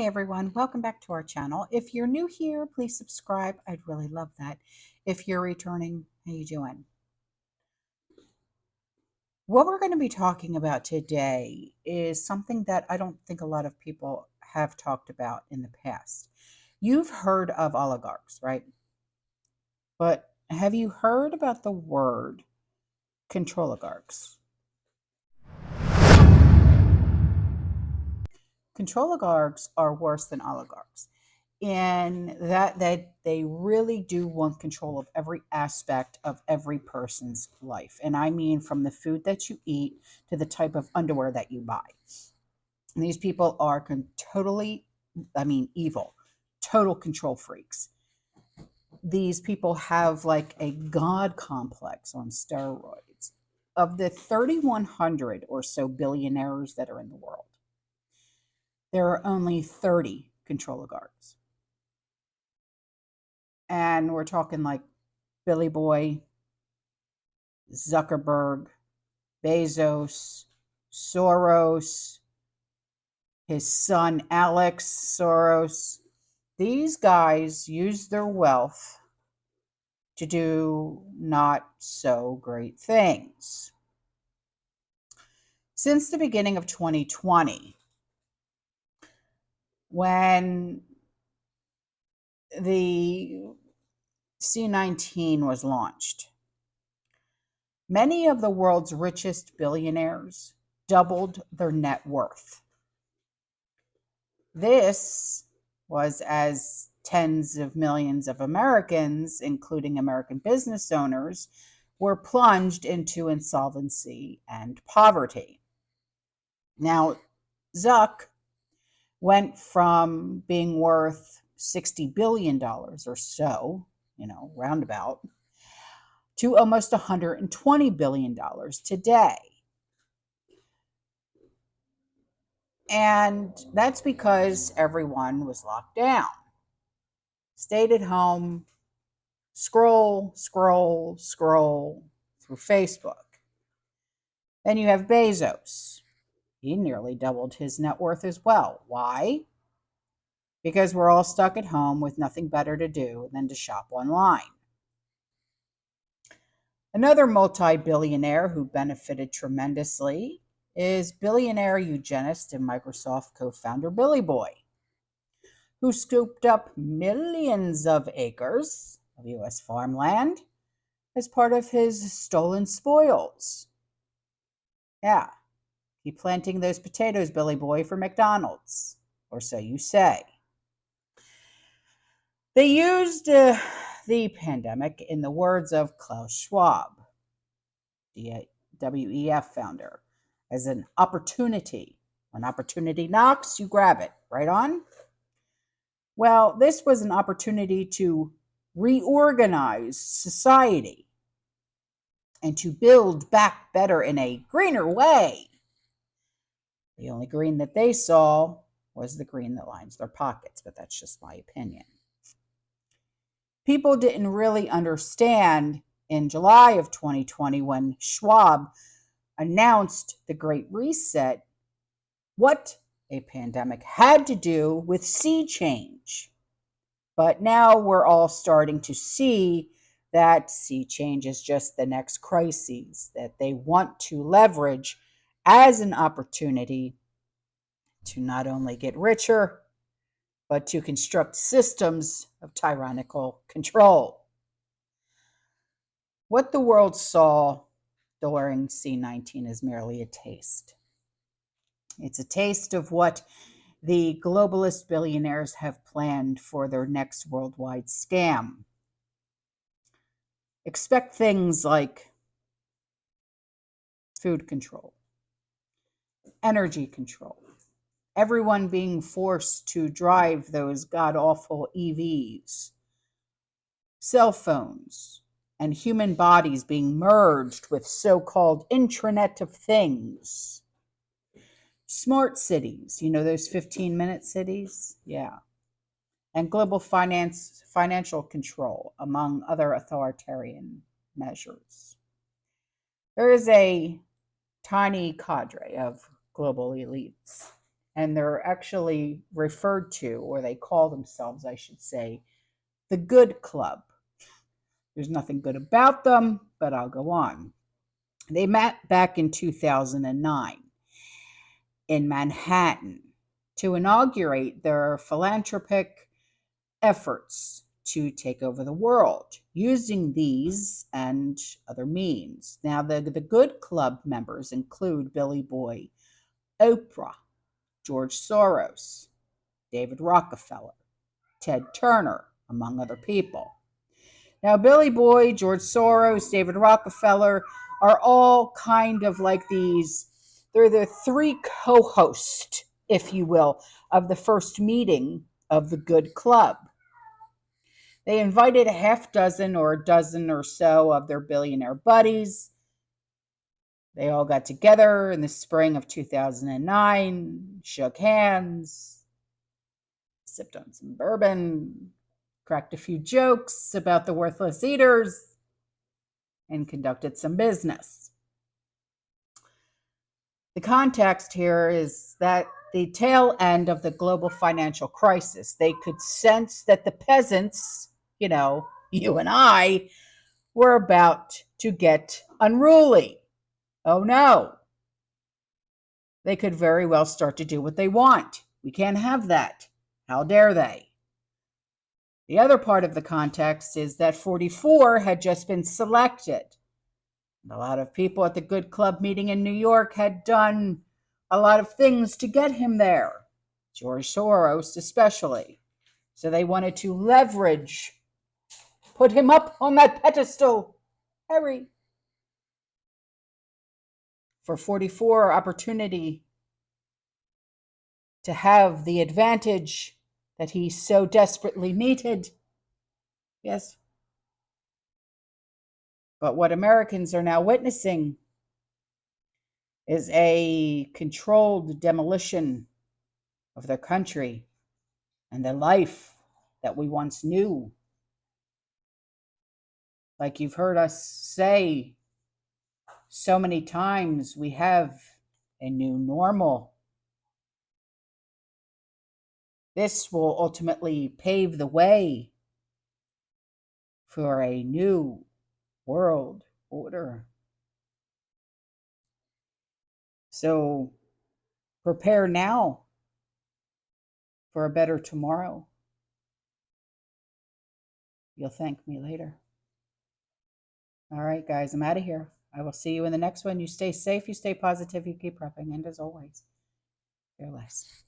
Hi everyone, welcome back to our channel. If you're new here, please subscribe. I'd really love that. If you're returning, how you doing? What we're going to be talking about today is something that I don't think a lot of people have talked about in the past. You've heard of oligarchs, right? But have you heard about the word control oligarchs? Control oligarchs are worse than oligarchs in that they really do want control of every aspect of every person's life. And I mean from the food that you eat to the type of underwear that you buy. And these people are totally, evil, total control freaks. These people have like a god complex on steroids. Of the 3,100 or so billionaires that are in the world, there are only 30 control oligarchs. And we're talking like Billy Boy, Zuckerberg, Bezos, Soros, his son Alex Soros. These guys use their wealth to do not so great things. Since the beginning of 2020, when the C-19 was launched, many of the world's richest billionaires doubled their net worth. This was as tens of millions of Americans, including American business owners, were plunged into insolvency and poverty. Now, Zuck went from being worth $60 billion or so, roundabout, to almost $120 billion today. And that's because everyone was locked down, stayed at home, scroll through Facebook. Then you have Bezos. He nearly doubled his net worth as well. Why? Because we're all stuck at home with nothing better to do than to shop online. Another multi-billionaire who benefited tremendously is billionaire eugenist and Microsoft co-founder Billy Boy, who scooped up millions of acres of U.S. farmland as part of his stolen spoils. Yeah, keep planting those potatoes, Billy Boy, for McDonald's, or so you say. They used the pandemic, in the words of Klaus Schwab, the WEF founder, as an opportunity. When opportunity knocks, you grab it. Right on? Well, this was an opportunity to reorganize society and to build back better in a greener way. The only green that they saw was the green that lines their pockets, but that's just my opinion. People didn't really understand in July of 2020 when Schwab announced the Great Reset what a pandemic had to do with sea change. But now we're all starting to see that sea change is just the next crises that they want to leverage as an opportunity to not only get richer, but to construct systems of tyrannical control. What the world saw during C-19 is merely a taste. It's a taste of what the globalist billionaires have planned for their next worldwide scam. Expect things like food control, energy control, everyone being forced to drive those god-awful EVs, cell phones, and human bodies being merged with so-called intranet of things. Smart cities, those 15-minute cities? Yeah. And global financial control, among other authoritarian measures. There is a tiny cadre of global elites And they're actually referred to, or they call themselves, I should say, the Good Club. There's nothing good about them, but I'll go on. They met back in 2009 in Manhattan to inaugurate their philanthropic efforts to take over the world using these and other means. Now, the Good Club members include Billy Boy, Oprah, George Soros, David Rockefeller, Ted Turner, among other people. Now, Billy Boy, George Soros, David Rockefeller are all kind of like these, they're the three co hosts, if you will, of the first meeting of the Good Club. They invited a half dozen or a dozen or so of their billionaire buddies. They all got together in the spring of 2009, shook hands, sipped on some bourbon, cracked a few jokes about the worthless eaters, and conducted some business. The context here is that the tail end of the global financial crisis, they could sense that the peasants, you and I, were about to get unruly. Oh no. They could very well start to do what they want. We can't have that. How dare they? The other part of the context is that 44 had just been selected. A lot of people at the Good Club meeting in New York had done a lot of things to get him there, George Soros especially. So they wanted to leverage, put him up on that pedestal. Harry. For 44 opportunity to have the advantage that he so desperately needed. Yes. But what Americans are now witnessing is a controlled demolition of their country and the life that we once knew. Like you've heard us say so many times, we have a new normal. This will ultimately pave the way for a new world order. So prepare now for a better tomorrow. You'll thank me later. All right, guys, I'm out of here. I will see you in the next one. You stay safe, you stay positive, you keep prepping, and as always, fearless.